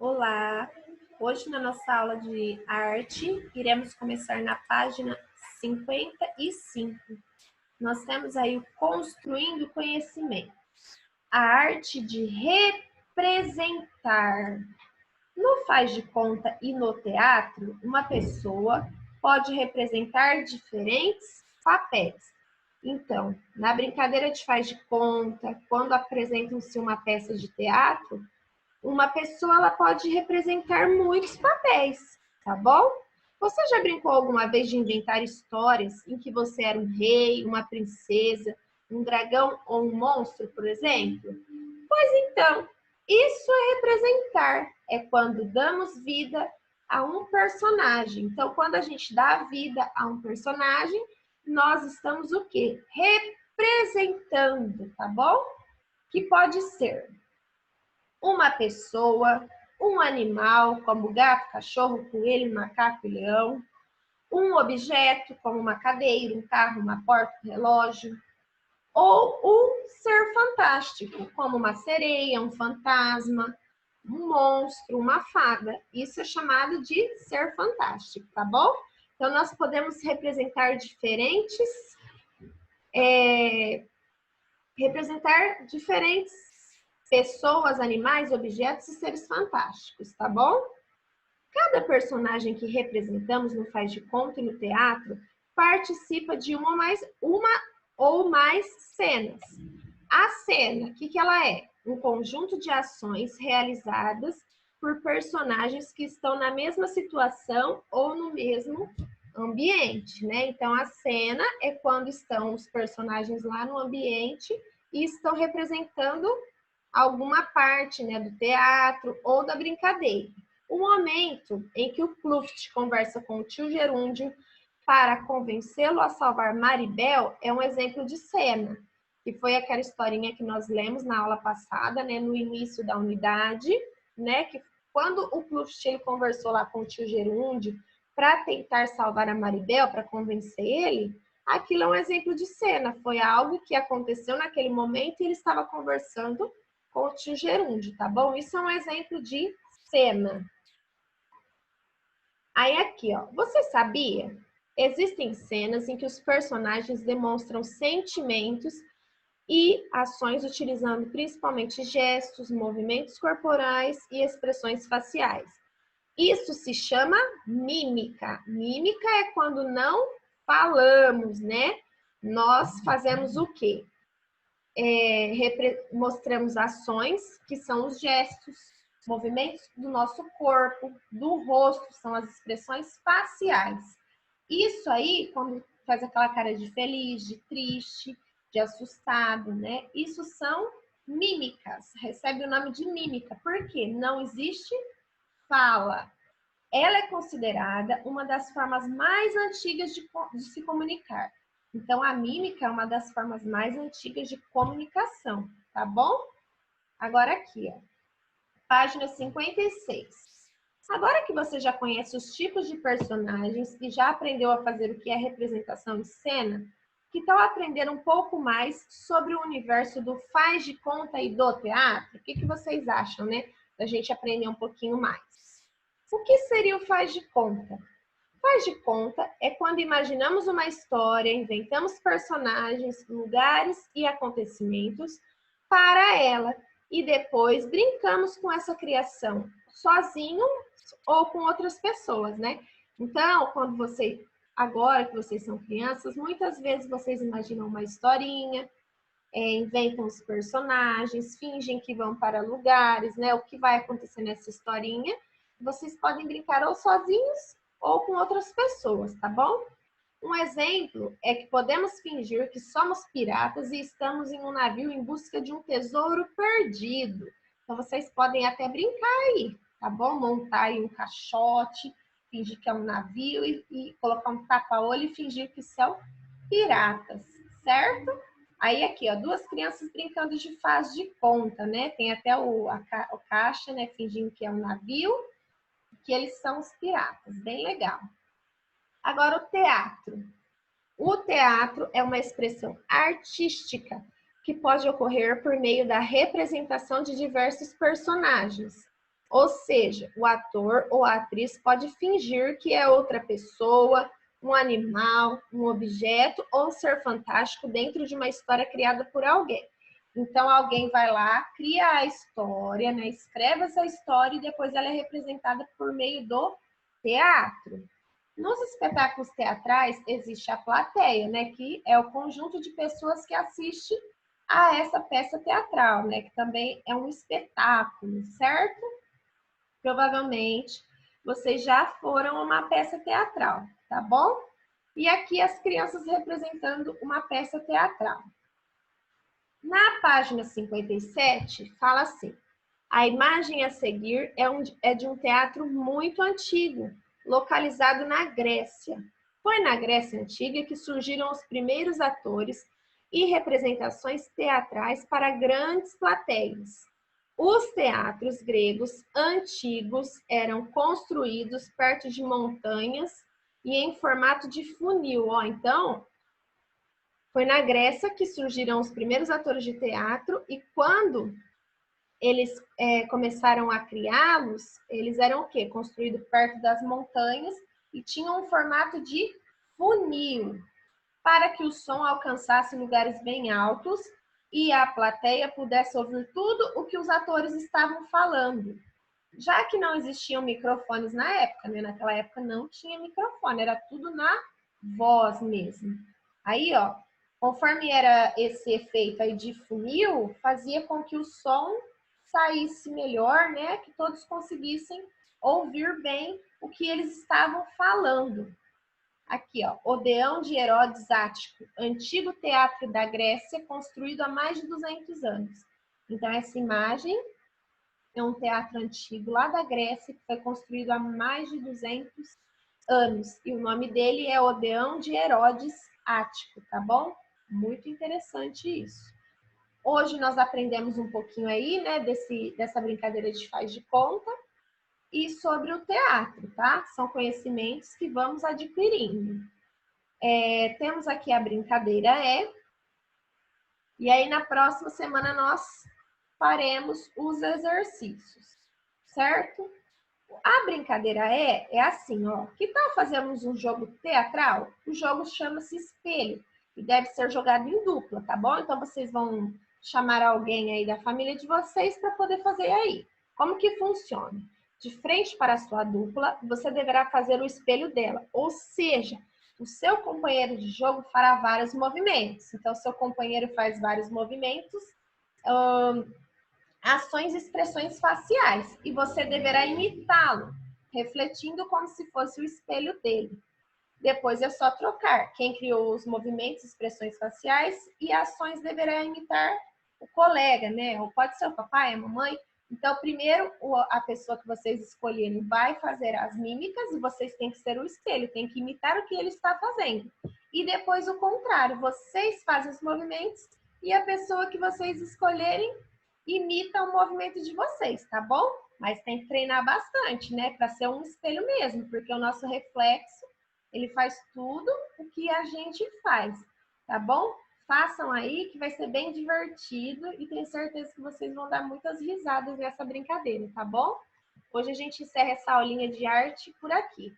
Olá! Hoje na nossa aula de arte, iremos começar na página 55. Nós temos aí o Construindo Conhecimento. A arte de representar. No faz de conta e no teatro, uma pessoa pode representar diferentes papéis. Então, na brincadeira de faz de conta, quando apresentam-se uma peça de teatro, uma pessoa ela pode representar muitos papéis, tá bom? Você já brincou alguma vez de inventar histórias em que você era um rei, uma princesa, um dragão ou um monstro, por exemplo? Pois então, isso é representar, é quando damos vida a um personagem. Então, quando a gente dá vida a um personagem, nós estamos o quê? Representando, tá bom? Que pode ser uma pessoa, um animal, como gato, cachorro, coelho, macaco e leão, um objeto, como uma cadeira, um carro, uma porta, um relógio, ou um ser fantástico, como uma sereia, um fantasma, um monstro, uma fada. Isso é chamado de ser fantástico, tá bom? Então, nós podemos representar diferentes pessoas, animais, objetos e seres fantásticos, tá bom? Cada personagem que representamos no faz de conta e no teatro participa de uma ou mais cenas. A cena, o que ela é? Um conjunto de ações realizadas por personagens que estão na mesma situação ou no mesmo ambiente, né? Então, a cena é quando estão os personagens lá no ambiente e estão representando alguma parte, né, do teatro ou da brincadeira. O momento em que o Pluft conversa com o tio Gerúndio para convencê-lo a salvar Maribel é um exemplo de cena, que foi aquela historinha que nós lemos na aula passada, né, no início da unidade, né, que quando o Pluft ele conversou lá com o tio Gerúndio para tentar salvar a Maribel, para convencer ele, aquilo é um exemplo de cena, foi algo que aconteceu naquele momento e ele estava conversando com o tio Gerúndio, tá bom? Isso é um exemplo de cena. Aí aqui, ó, você sabia? Existem cenas em que os personagens demonstram sentimentos e ações utilizando principalmente gestos, movimentos corporais e expressões faciais. Isso se chama mímica. Mímica é quando não falamos, né? Nós fazemos o quê? Mostramos ações, que são os gestos, movimentos do nosso corpo, do rosto, são as expressões faciais. Isso aí, quando faz aquela cara de feliz, de triste, de assustado, né? Isso são mímicas, recebe o nome de mímica, porque não existe fala. Ela é considerada uma das formas mais antigas de se comunicar. Então, a mímica é uma das formas mais antigas de comunicação, tá bom? Agora aqui, ó, página 56. Agora que você já conhece os tipos de personagens e já aprendeu a fazer o que é representação em cena, que tal aprender um pouco mais sobre o universo do faz de conta e do teatro? O que vocês acham, né? Da gente aprender um pouquinho mais. O que seria o faz de conta? Faz de conta é quando imaginamos uma história, inventamos personagens, lugares e acontecimentos para ela e depois brincamos com essa criação, sozinho ou com outras pessoas, né? Então, agora que vocês são crianças, muitas vezes vocês imaginam uma historinha, inventam os personagens, fingem que vão para lugares, né? O que vai acontecer nessa historinha. Vocês podem brincar ou sozinhos ou com outras pessoas, tá bom? Um exemplo é que podemos fingir que somos piratas e estamos em um navio em busca de um tesouro perdido. Então, vocês podem até brincar aí, tá bom? Montar aí um caixote, fingir que é um navio e colocar um tapa-olho e fingir que são piratas, certo? Aí aqui, ó, duas crianças brincando de faz de conta, né? Tem até o caixa, né? Fingindo que é um navio, que eles são os piratas. Bem legal. Agora, o teatro. O teatro é uma expressão artística que pode ocorrer por meio da representação de diversos personagens. Ou seja, o ator ou a atriz pode fingir que é outra pessoa, um animal, um objeto ou um ser fantástico dentro de uma história criada por alguém. Então, alguém vai lá, cria a história, né? Escreve essa história e depois ela é representada por meio do teatro. Nos espetáculos teatrais, existe a plateia, né? Que é o conjunto de pessoas que assiste a essa peça teatral, né? Que também é um espetáculo, certo? Provavelmente vocês já foram a uma peça teatral, tá bom? E aqui as crianças representando uma peça teatral. Na página 57, fala assim: a imagem a seguir é de um teatro muito antigo, localizado na Grécia. Foi na Grécia Antiga que surgiram os primeiros atores e representações teatrais para grandes plateias. Os teatros gregos antigos eram construídos perto de montanhas e em formato de funil. Ó, então, foi na Grécia que surgiram os primeiros atores de teatro e quando eles começaram a criá-los, eles eram o quê? Construídos perto das montanhas e tinham um formato de funil, para que o som alcançasse lugares bem altos e a plateia pudesse ouvir tudo o que os atores estavam falando. Já que não existiam microfones na época, né? Naquela época não tinha microfone, era tudo na voz mesmo. Aí, ó, conforme era esse efeito aí de funil, fazia com que o som saísse melhor, né? Que todos conseguissem ouvir bem o que eles estavam falando. Aqui, ó, Odeão de Herodes Ático, antigo teatro da Grécia, construído há mais de 200 anos. Então, essa imagem é um teatro antigo lá da Grécia, que foi construído há mais de 200 anos. E o nome dele é Odeão de Herodes Ático, tá bom? Muito interessante isso. Hoje nós aprendemos um pouquinho aí, né, dessa brincadeira de faz de conta e sobre o teatro, tá? São conhecimentos que vamos adquirindo. Temos aqui a brincadeira e aí na próxima semana nós faremos os exercícios, certo? A brincadeira é assim, ó. Que tal fazermos um jogo teatral? O jogo chama-se espelho e deve ser jogado em dupla, tá bom? Então vocês vão chamar alguém aí da família de vocês para poder fazer aí. Como que funciona? De frente para a sua dupla, você deverá fazer o espelho dela, ou seja, o seu companheiro de jogo fará vários movimentos. Então, seu companheiro faz vários movimentos, ações e expressões faciais, e você deverá imitá-lo, refletindo como se fosse o espelho dele. Depois é só trocar. Quem criou os movimentos, expressões faciais e ações deverá imitar o colega, né? Ou pode ser o papai, a mamãe. Então, primeiro, a pessoa que vocês escolherem vai fazer as mímicas e vocês têm que ser o espelho, tem que imitar o que ele está fazendo. E depois o contrário, vocês fazem os movimentos e a pessoa que vocês escolherem imita o movimento de vocês, tá bom? Mas tem que treinar bastante, né? Para ser um espelho mesmo, porque o nosso reflexo, ele faz tudo o que a gente faz, tá bom? Façam aí que vai ser bem divertido e tenho certeza que vocês vão dar muitas risadas nessa brincadeira, tá bom? Hoje a gente encerra essa aulinha de arte por aqui.